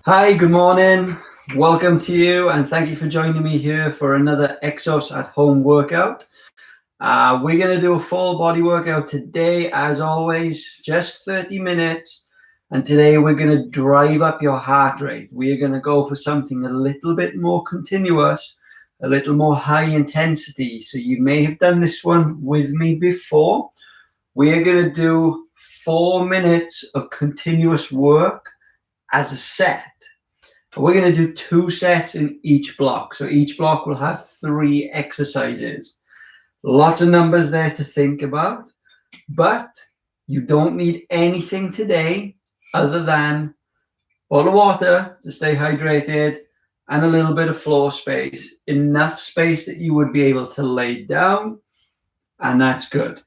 Hi, good morning. Welcome to you, and thank you for joining me here for another EXOS at home workout. We're going to do a full body workout today, as always, just 30 minutes. And today we're going to drive up your heart rate. We are going to go for something a little bit more continuous, a little more high intensity. So you may have done this one with me before. We are going to do 4 minutes of continuous work as a set. We're going to do 2 sets in each block. So each block will have 3 exercises. Lots of numbers there to think about, but you don't need anything today other than a bottle of water to stay hydrated and a little bit of floor space, enough space that you would be able to lay down, and that's good.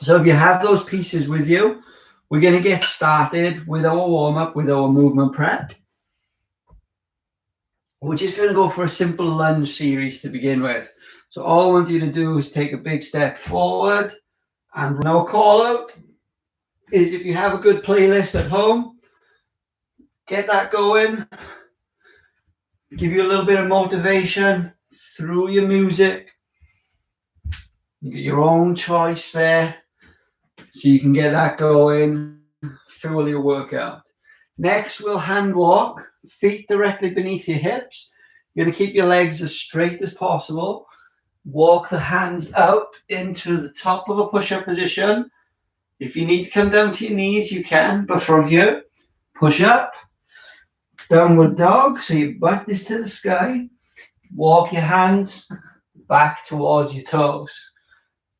So if you have those pieces with you, we're going to get started with our warm-up, with our movement prep. We're just going to go for a simple lunge series to begin with. So all I want you to do is take a big step forward, and now call out is if you have a good playlist at home, get that going, give you a little bit of motivation through your music. You get your own choice there, so you can get that going, fuel your workout. Next, we'll hand walk, feet directly beneath your hips. You're going to keep your legs as straight as possible. Walk the hands out into the top of a push-up position. If you need to come down to your knees, you can, but from here, push up, downward dog, so your butt is to the sky. Walk your hands back towards your toes.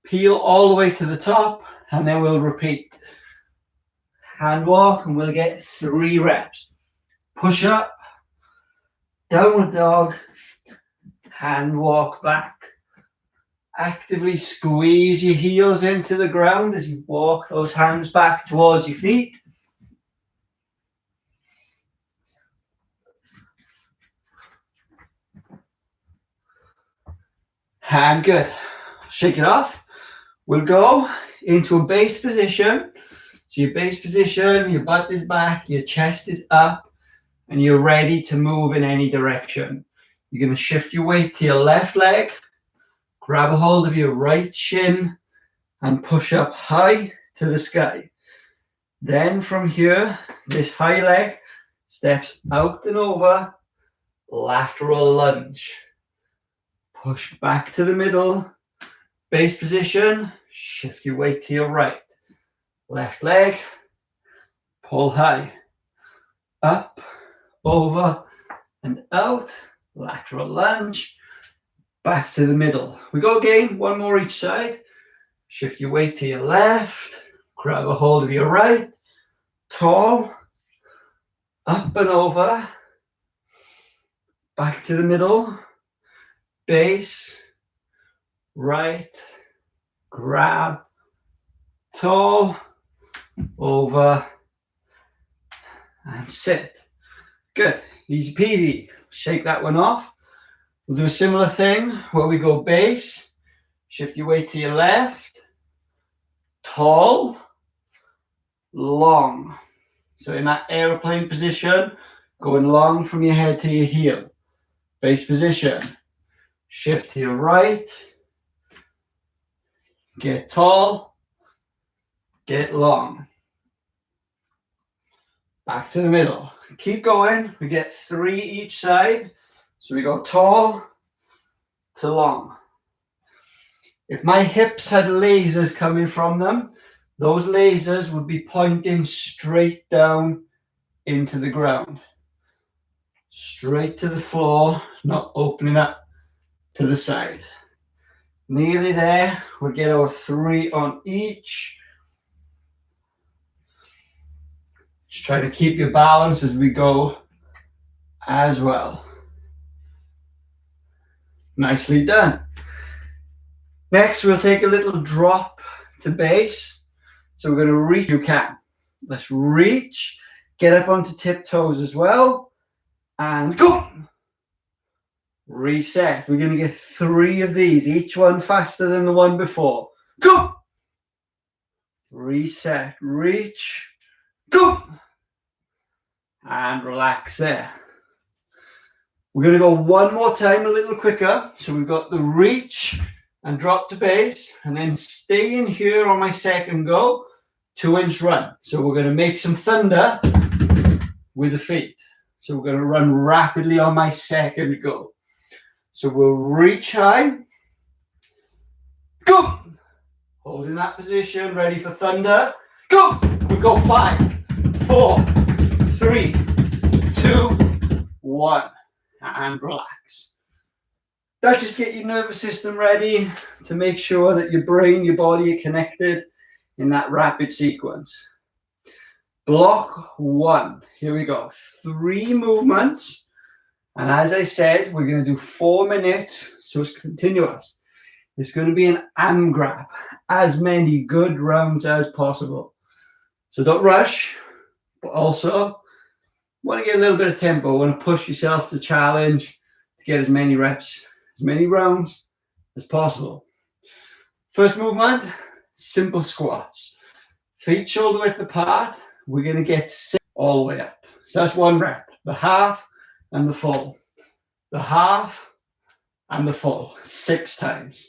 Peel all the way to the top, and then we'll repeat. Hand walk, and we'll get 3 reps. Push up, downward dog, hand walk back. Actively squeeze your heels into the ground as you walk those hands back towards your feet. And good. Shake it off. We'll go into a base position. So your base position, your butt is back, your chest is up, and you're ready to move in any direction. You're going to shift your weight to your left leg, grab a hold of your right shin, and push up high to the sky. Then from here, this high leg steps out and over, lateral lunge. Push back to the middle, base position, shift your weight to your right. Left leg, pull high, up, over, and out, lateral lunge, back to the middle. We go again, one more each side. Shift your weight to your left, grab a hold of your right, tall, up and over, back to the middle, base, right, grab, tall, over, and sit. Good, easy peasy. Shake that one off. We'll do a similar thing where we go base, shift your weight to your left, tall, long. So in that airplane position, going long from your head to your heel. Base position, shift to your right, get tall, get long. Back to the middle. Keep going. We get 3 each side. So we go tall to long. If my hips had lasers coming from them, those lasers would be pointing straight down into the ground. Straight to the floor, not opening up to the side. Nearly there. We'll get our 3 on each. Just try to keep your balance as we go as well. Nicely done. Next, we'll take a little drop to base. So we're going to reach, you can. Let's reach, get up onto tiptoes as well, and go. Reset. We're going to get 3 of these, each one faster than the one before. Go. Reset, reach, go. and relax there. We're going to go one more time a little quicker. So we've got the reach and drop to base, and then stay in here on my second go, 2-inch run. So we're going to make some thunder with the feet. So we're going to run rapidly on my second go. So we'll reach high, go, hold in that position, ready for thunder, go. We go 5, 4, 3, 2, 1, and relax. That just get your nervous system ready to make sure that your brain, your body are connected in that rapid sequence. Block 1. Here we go. 3 movements. And as I said, we're going to do 4 minutes. So it's continuous. It's going to be an AM grab. As many good rounds as possible. So don't rush. But also, want to get a little bit of tempo. Want to push yourself to challenge to get as many reps, as many rounds as possible. First movement, simple squats. Feet shoulder width apart. We're going to get 6 all the way up. So that's 1 rep. The half and the full. The half and the full. 6 times.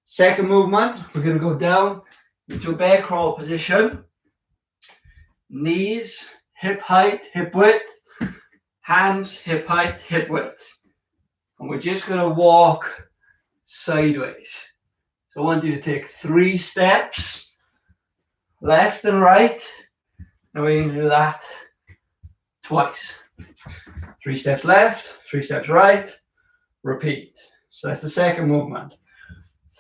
Second movement, we're going to go down into a bear crawl position. Knees, hip height, hip width. Hands, hip height, hip width. And we're just going to walk sideways. So I want you to take 3 steps, left and right. And we're going to do that twice. 3 steps left, 3 steps right, repeat. So that's the second movement.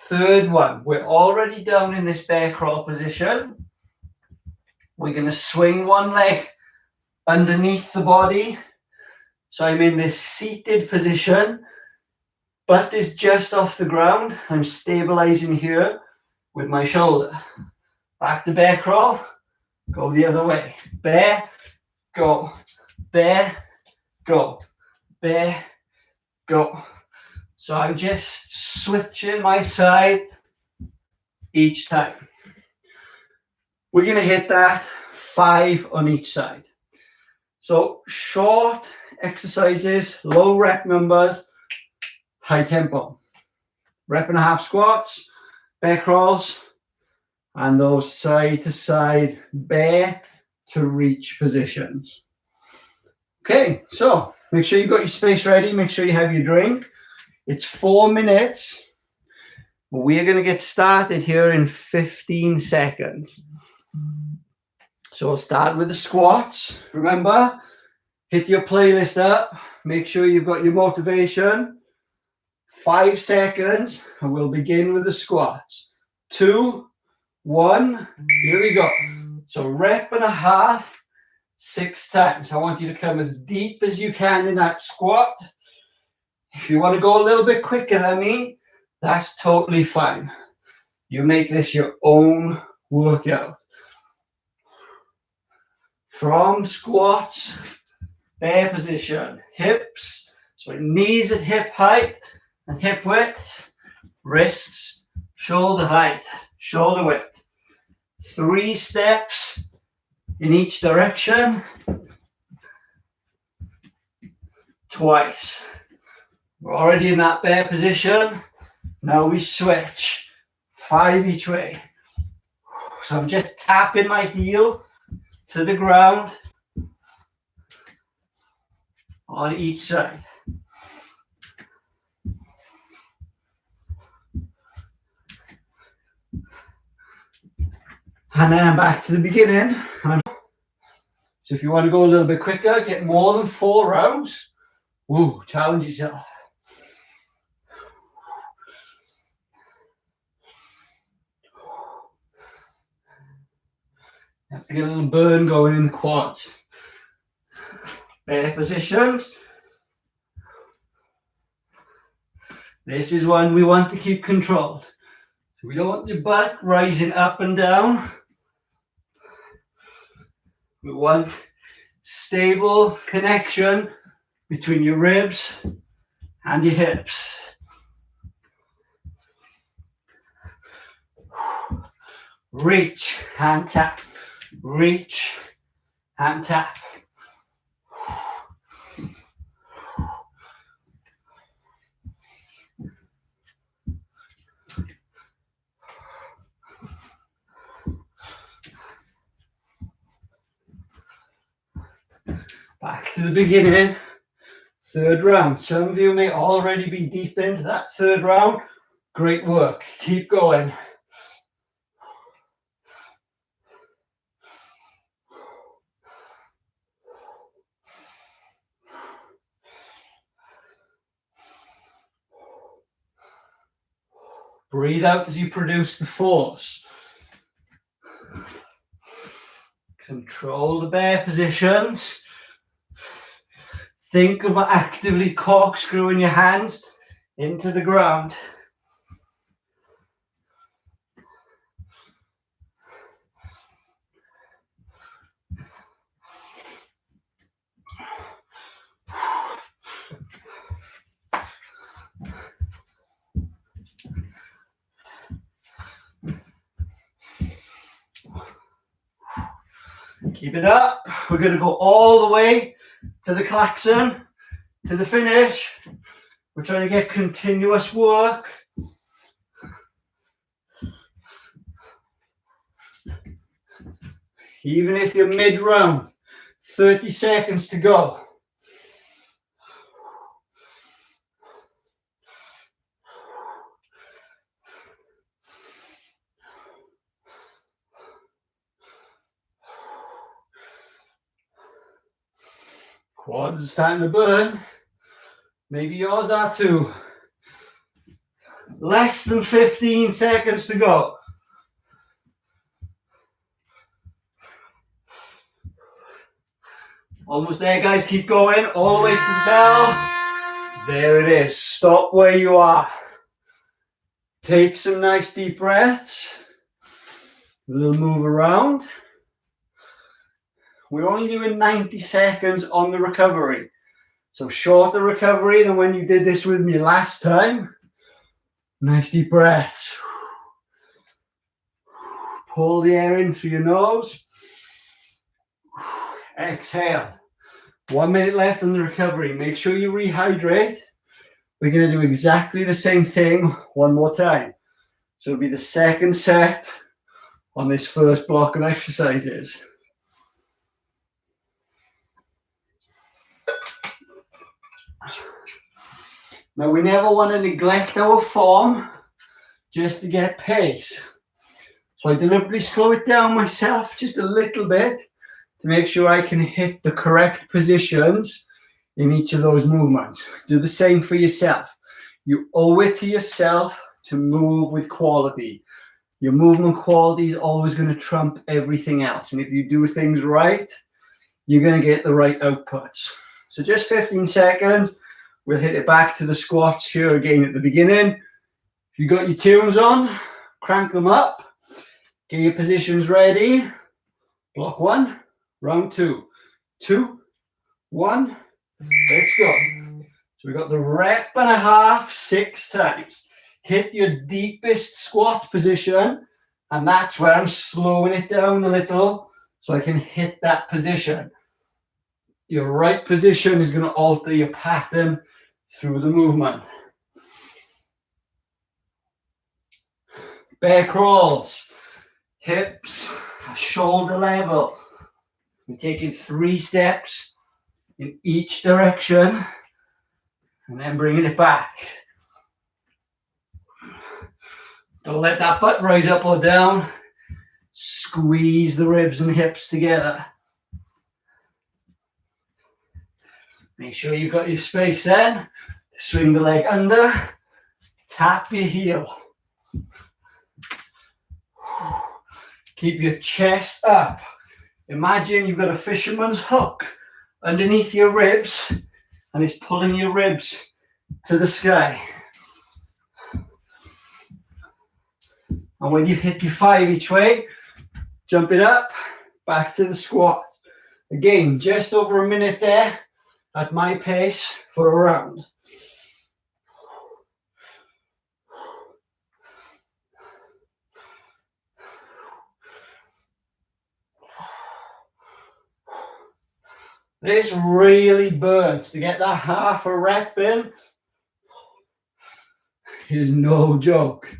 Third one, we're already down in this bear crawl position. We're going to swing one leg underneath the body. So I'm in this seated position. Butt is just off the ground. I'm stabilizing here with my shoulder. Back to bear crawl. Go the other way. Bear, go. Bear, go. Bear, go. So I'm just switching my side each time. We're going to hit that 5 on each side. So short exercises, low rep numbers, high tempo. 1.5 rep squats, bear crawls, and those side to side bear to reach positions. Okay, so make sure you've got your space ready. Make sure you have your drink. It's 4 minutes. We're going to get started here in 15 seconds. So we'll start with the squats. Remember, hit your playlist up. Make sure you've got your motivation. 5 seconds, and we'll begin with the squats. 2, 1, here we go. So 1.5 reps, 6 times. I want you to come as deep as you can in that squat. If you want to go a little bit quicker than me, that's totally fine. You make this your own workout. From squats, bear position, hips, so knees at hip height and hip width, wrists, shoulder height, shoulder width. 3 steps in each direction, twice. We're already in that bear position. Now we switch, 5 each way. So I'm just tapping my heel to the ground on each side. And then I'm back to the beginning. So if you want to go a little bit quicker, get more than 4 rounds. Woo, challenge yourself. Have to get a little burn going in the quads. Bear positions. This is one we want to keep controlled. So we don't want your butt rising up and down. We want stable connection between your ribs and your hips. Reach, hand tap. Reach, hand tap. Back to the beginning. Third round. Some of you may already be deep into that third round. Great work. Keep going. Breathe out as you produce the force. Control the bear positions. Think of actively corkscrewing your hands into the ground. Keep it up. We're going to go all the way to the klaxon, to the finish. We're trying to get continuous work. Even if you're mid-round, 30 seconds to go. Quads are starting to burn. Maybe yours are too. Less than 15 seconds to go. Almost there, guys. Keep going all the way to the bell. There it is. Stop where you are. Take some nice deep breaths. A little move around. We're only doing 90 seconds on the recovery. So shorter recovery than when you did this with me last time. Nice deep breaths. Pull the air in through your nose. Exhale. 1 minute left on the recovery. Make sure you rehydrate. We're going to do exactly the same thing one more time. So it'll be the second set on this first block of exercises. Now, we never want to neglect our form just to get pace. So I deliberately slow it down myself just a little bit to make sure I can hit the correct positions in each of those movements. Do the same for yourself. You owe it to yourself to move with quality. Your movement quality is always going to trump everything else. And if you do things right, you're going to get the right outputs. So just 15 seconds. We'll hit it back to the squats here again at the beginning. If you got your tunes on, crank them up. Get your positions ready. Block one, round two. 2, 1, let's go. So we got the rep and a half 6 times. Hit your deepest squat position, and that's where I'm slowing it down a little so I can hit that position. Your right position is going to alter your pattern through the movement. Bear crawls, hips, shoulder level. We're taking 3 steps in each direction and then bringing it back. Don't let that butt rise up or down. Squeeze the ribs and hips together. Make sure you've got your space then. Swing the leg under. Tap your heel. Keep your chest up. Imagine you've got a fisherman's hook underneath your ribs and it's pulling your ribs to the sky. And when you've hit your 5 each way, jump it up, back to the squat. Again, just over a minute there at my pace for a round. This really burns. To get that half a rep in is no joke.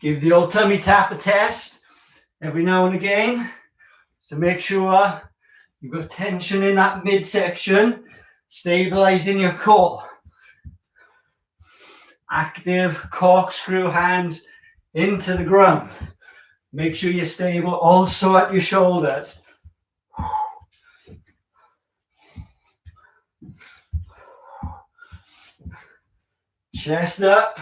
Give the old tummy tap a test. every now and again. So make sure you've got tension in that midsection, stabilizing your core. Active corkscrew hands into the ground. Make sure you're stable also at your shoulders. Chest up.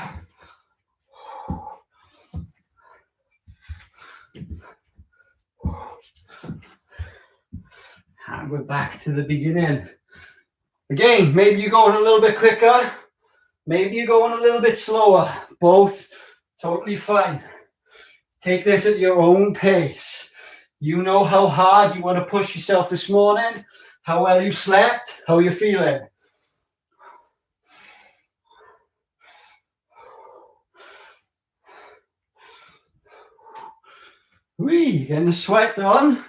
And we're back to the beginning. Again, maybe you're going a little bit quicker. Maybe you're going a little bit slower. Both totally fine. Take this at your own pace. You know how hard you want to push yourself this morning, how well you slept, how you're feeling. Whee, getting the sweat on.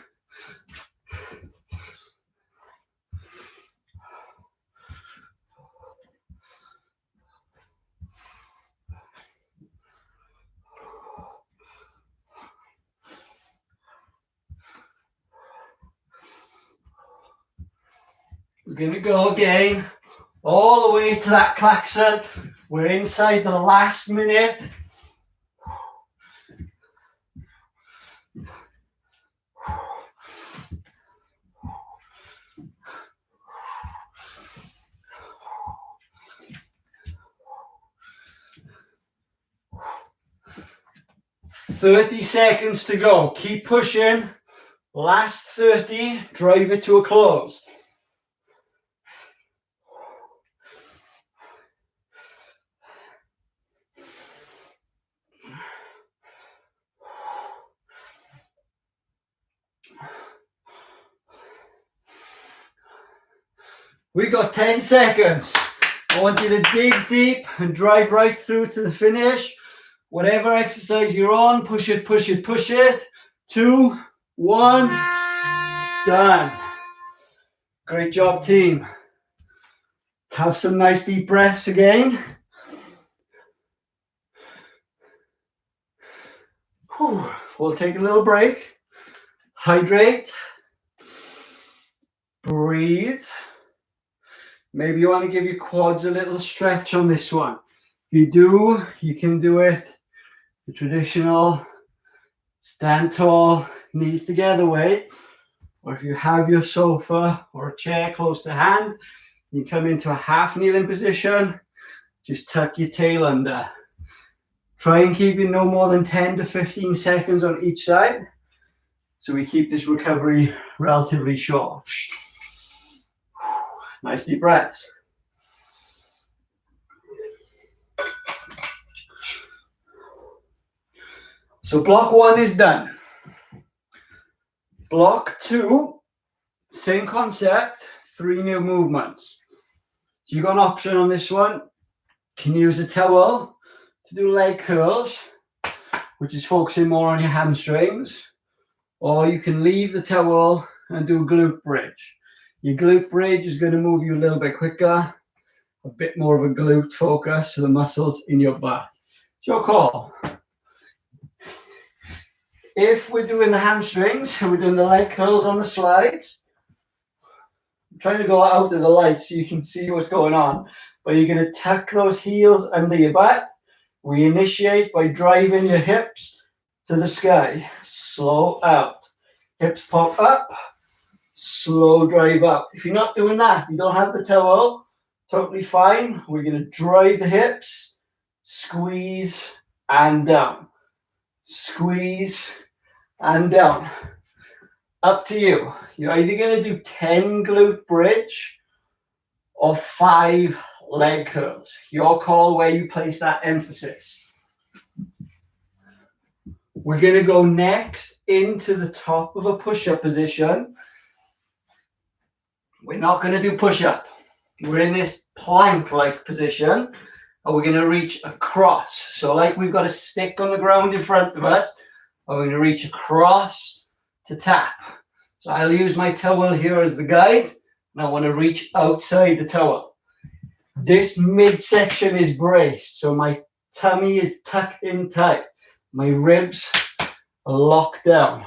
We're going to go again, all the way to that klaxon. We're inside the last minute. "30 seconds to go. Keep pushing. Last 30, drive it to a close." We got 10 seconds. I want you to dig deep and drive right through to the finish. Whatever exercise you're on, push it, push it, push it. 2, 1, done. Great job, team. Have some nice deep breaths again. Whew. We'll take a little break. Hydrate. Breathe. Maybe you want to give your quads a little stretch on this one. If you do, you can do it the traditional stand tall, knees together way. Or if you have your sofa or a chair close to hand, you come into a half kneeling position. Just tuck your tail under. Try and keep it no more than 10 to 15 seconds on each side, so we keep this recovery relatively short. Nice deep breaths. So block 1 is done. Block 2, same concept, 3 new movements. So you've got an option on this one. You can use a towel to do leg curls, which is focusing more on your hamstrings, or you can leave the towel and do a glute bridge. Your glute bridge is going to move you a little bit quicker, a bit more of a glute focus to the muscles in your butt. It's your call. If we're doing the hamstrings and we're doing the leg curls on the slides, I'm trying to go out of the light so you can see what's going on, but you're going to tuck those heels under your butt. We initiate by driving your hips to the sky. Slow out. Hips pop up. Slow drive up. If you're not doing that, you don't have the towel, totally fine. We're going to drive the hips, squeeze and down. Squeeze and down. Up to you. You're either going to do 10 glute bridge or 5 leg curls. Your call where you place that emphasis. We're going to go next into the top of a push-up position. We're not going to do push-up. We're in this plank-like position, and we're going to reach across. So like we've got a stick on the ground in front of us, and we're going to reach across to tap. So I'll use my towel here as the guide, and I want to reach outside the towel. This midsection is braced, so my tummy is tucked in tight. My ribs locked down.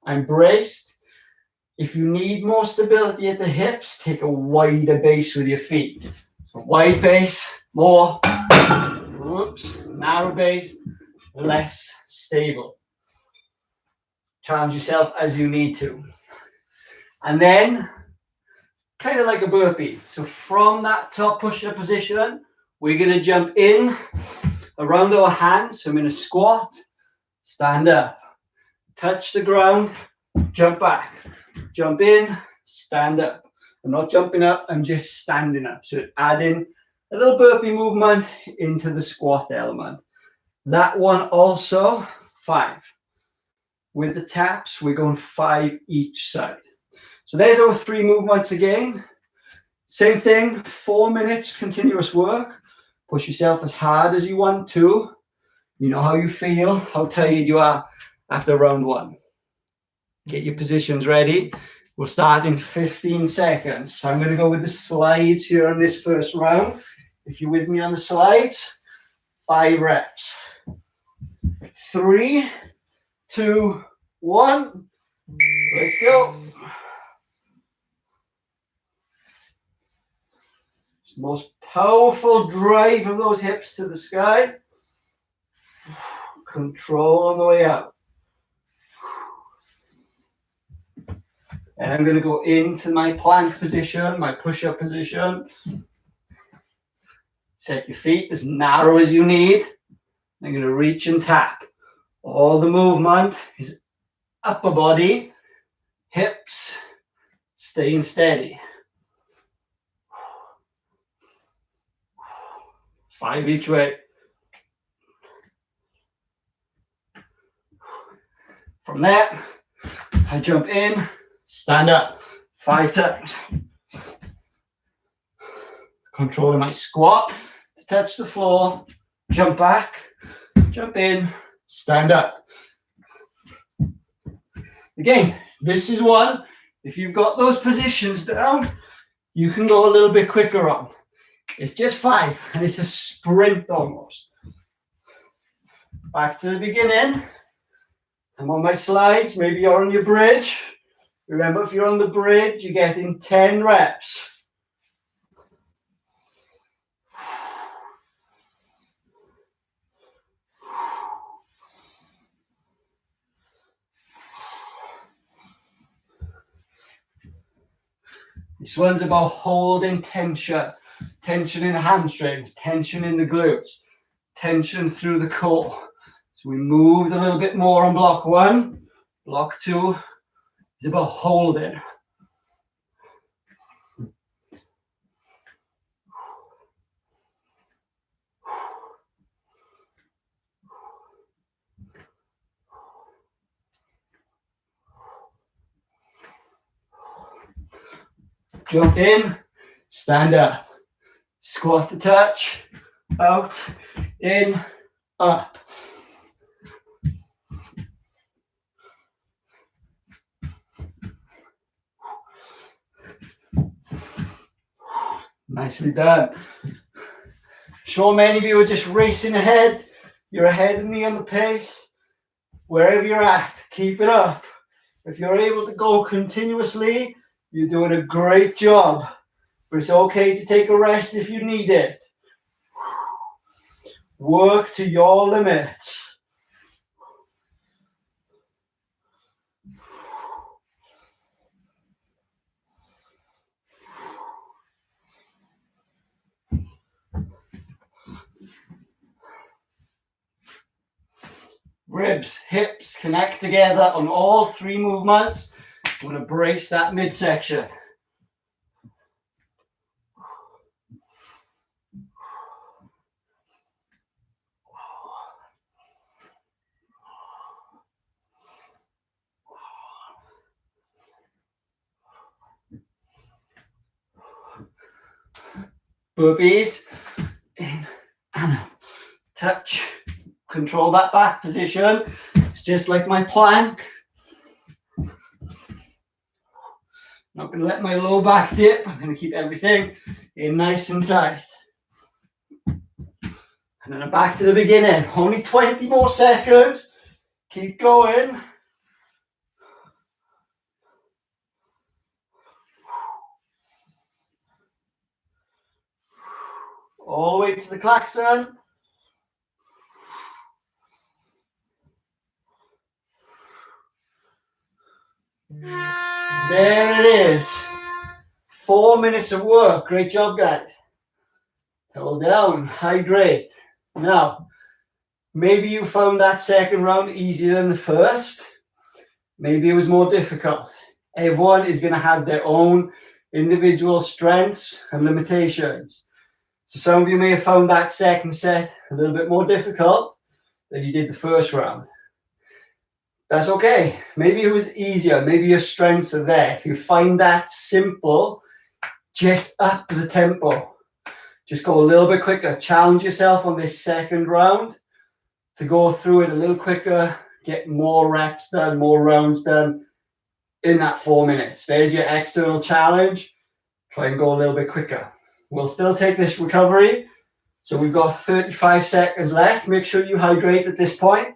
I'm braced. If you need more stability at the hips, take a wider base with your feet. So wide base, more, whoops, narrow base, less stable. Challenge yourself as you need to. And then, kind of like a burpee. So from that top push-up position, we're going to jump in around our hands. So I'm in a squat, stand up, touch the ground, jump back, jump in, stand up. I'm not jumping up, I'm just standing up. So adding a little burpee movement into the squat element. That one also 5. With the taps, we're going 5 each side. So there's our 3 movements again. Same thing, 4 minutes continuous work. Push yourself as hard as you want to. You know how you feel, how tired you are after round 1. Get your positions ready. We'll start in 15 seconds. So I'm going to go with the slides here on this first round. If you're with me on the slides, 5 reps. 3, 2, 1. Let's go. It's the most powerful drive of those hips to the sky. Control on the way out. And I'm going to go into my plank position, my push-up position. Set your feet as narrow as you need. I'm going to reach and tap. All the movement is upper body, hips, staying steady. 5 each way. From there, I jump in, stand up, 5 times. Controlling my squat, touch the floor, jump back, jump in, stand up. Again, this is one, if you've got those positions down, you can go a little bit quicker on. It's just 5, and it's a sprint almost. Back to the beginning. I'm on my slides, maybe you're on your bridge. Remember, if you're on the bridge, you're getting 10 reps. This one's about holding tension. Tension in the hamstrings, tension in the glutes, tension through the core. So we moved a little bit more on block 1. Block 2 is about holding. Jump in, stand up. Squat to touch, out, in, up. Nicely done. Sure, many of you are just racing ahead. You're ahead of me on the pace. Wherever you're at, keep it up. If you're able to go continuously, you're doing a great job. But it's okay to take a rest if you need it. Work to your limits. Ribs, hips connect together on all 3 movements. I'm going to brace that midsection. Burpees, in and out. Touch, control that back position. It's just like my plank. Not going to let my low back dip. I'm going to keep everything in nice and tight. And then I'm back to the beginning. Only 20 more seconds. Keep going. All the way to the klaxon. There it is. 4 minutes of work. Great job, guys. Hold down, hydrate. Now, maybe you found that second round easier than the first. Maybe it was more difficult. Everyone is going to have their own individual strengths and limitations. So some of you may have found that second set a little bit more difficult than you did the first round. That's okay. Maybe it was easier. Maybe your strengths are there. If you find that simple, just up the tempo. Just go a little bit quicker. Challenge yourself on this second round to go through it a little quicker, get more reps done, more rounds done in that 4 minutes. There's your external challenge. Try and go a little bit quicker. We'll still take this recovery. So we've got 35 seconds left. Make sure you hydrate at this point.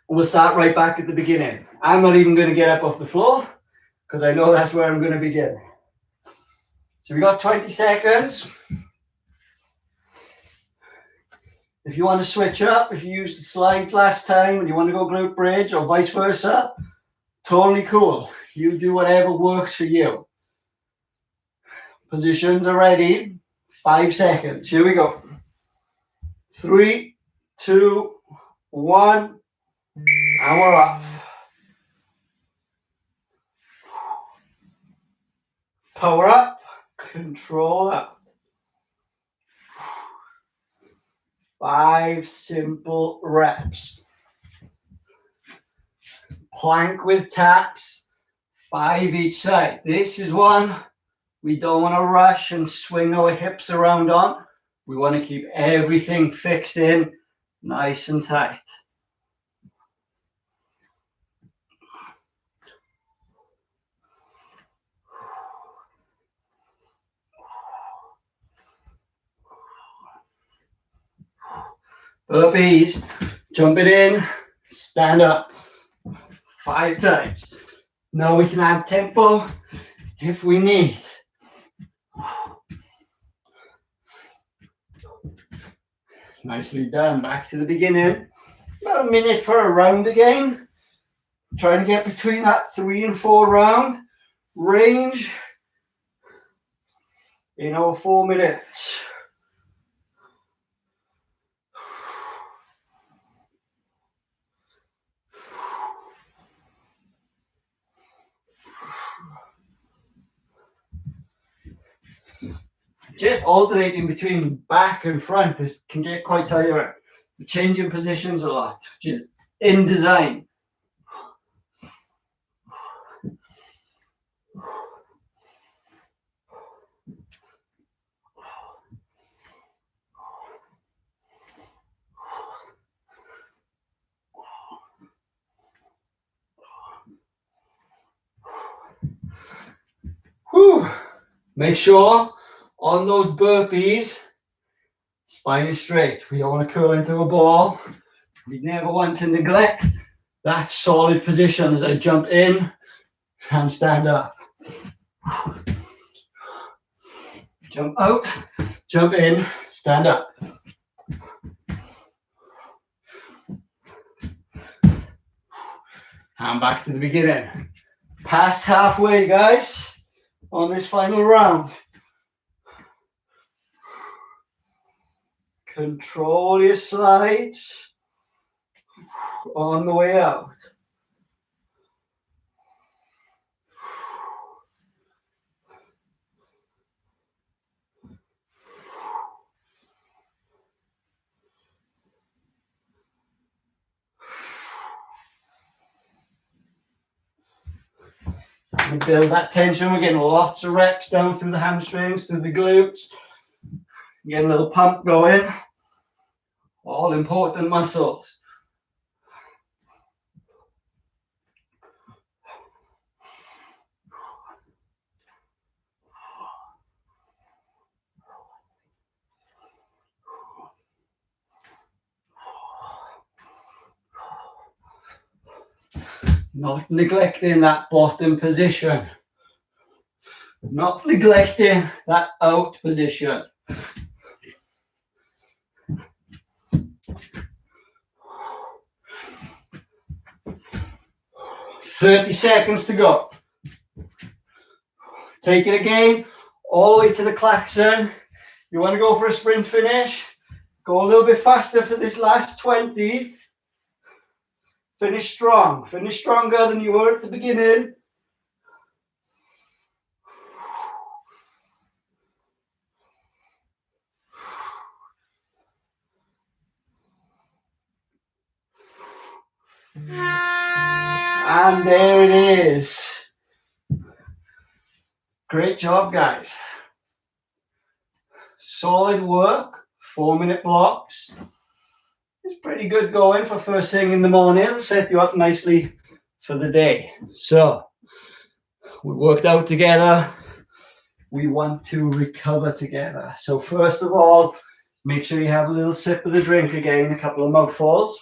We'll start right back at the beginning. I'm not even going to get up off the floor because I know that's where I'm going to begin. So we got 20 seconds. If you want to switch up, if you used the slides last time and you want to go glute bridge or vice versa, totally cool. You do whatever works for you. Positions are ready. 5 seconds. Here we go. 3, 2, 1. And we're off. Power up. Control up. 5 simple reps. Plank with taps. 5 each side. This is one we don't want to rush and swing our hips around on. We want to keep everything fixed in nice and tight. Burpees, jump it in, stand up 5 times. Now we can add tempo if we need. Nicely done. Back to the beginning. About a minute for a round again. Trying to get between that 3 and 4 round range in our 4 minutes. Just alternating between back and front can get quite tiring. Changing positions a lot, which is in design. Whew. Make sure on those burpees, spine is straight. We don't want to curl into a ball. We never want to neglect that solid position as I jump in and stand up. Jump out, jump in, stand up. And back to the beginning. Past halfway, guys, on this final round. Control your slides on the way out. And build that tension. We're getting lots of reps down through the hamstrings, through the glutes. Getting a little pump going. All important muscles. Not neglecting that bottom position. Not neglecting that out position. 30 seconds to go. Take it again, all the way to the klaxon. You want to go for a sprint finish? Go a little bit faster for this last 20. Finish strong. Finish stronger than you were at the beginning. And there it is. Great job, guys. Solid work. 4-minute blocks. It's pretty good going for first thing in the morning. Set you up nicely for the day. So, we worked out together. We want to recover together. So first of all, make sure you have a little sip of the drink again, a couple of mouthfuls.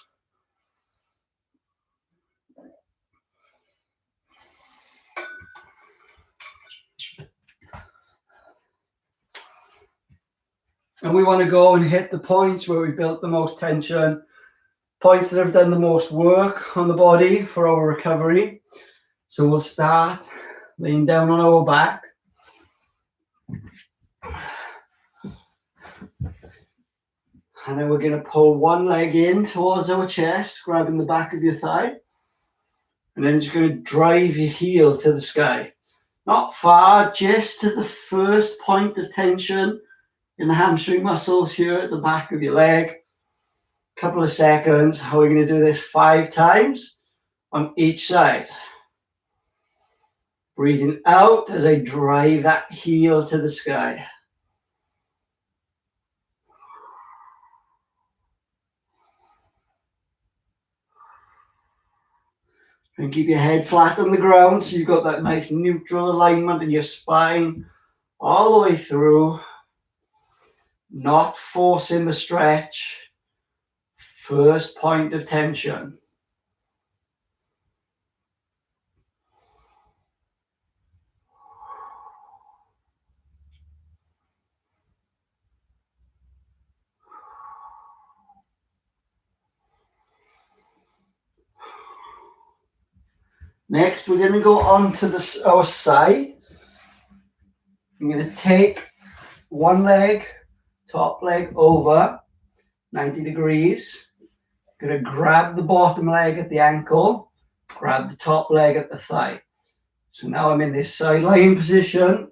And we want to go and hit the points where we built the most tension, points that have done the most work on the body for our recovery. So we'll start laying down on our back. And then we're going to pull one leg in towards our chest, grabbing the back of your thigh. And then just going to drive your heel to the sky. Not far, just to the first point of tension in the hamstring muscles here at the back of your leg. Couple of seconds. How are we going to do this 5 times on each side? Breathing out as I drive that heel to the sky. And keep your head flat on the ground so you've got that nice neutral alignment in your spine all the way through. Not forcing the stretch. First point of tension. Next, we're going to go on to our side. I'm going to take one leg, top leg over, 90 degrees. Going to grab the bottom leg at the ankle, grab the top leg at the thigh. So now I'm in this side lying position.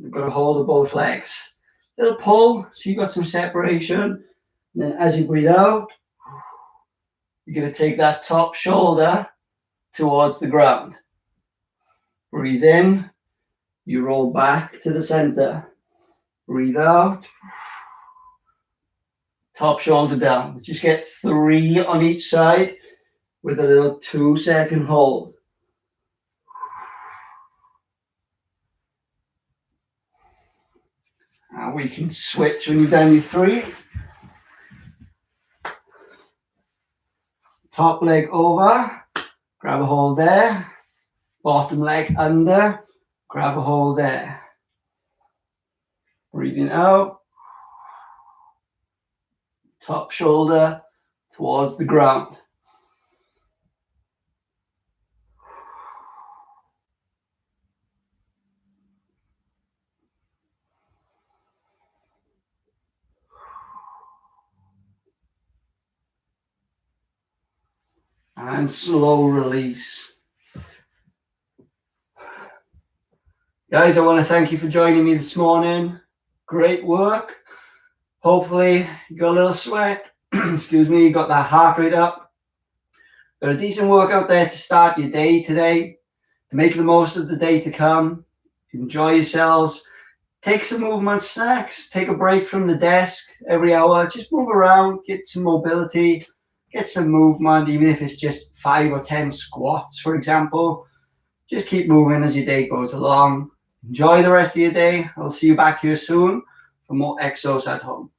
I've got to hold both legs. Little pull, so you've got some separation. And then as you breathe out, you're going to take that top shoulder towards the ground. Breathe in, you roll back to the center. Breathe out, top shoulder down. Just get 3 on each side with a little 2-second hold. And we can switch when you've done your 3. Top leg over, grab a hold there. Bottom leg under, grab a hold there. Breathing out. Top shoulder towards the ground. And slow release. Guys, I want to thank you for joining me this morning. Great work. Hopefully you got a little sweat. Excuse me, you got that heart rate up. Got a decent workout there to start your day today. To make the most of the day to come. Enjoy yourselves. Take some movement snacks. Take a break from the desk every hour. Just move around. Get some mobility. Get some movement, even if it's just 5 or 10 squats, for example. Just keep moving as your day goes along. Enjoy the rest of your day. I'll see you back here soon for more EXOS at home.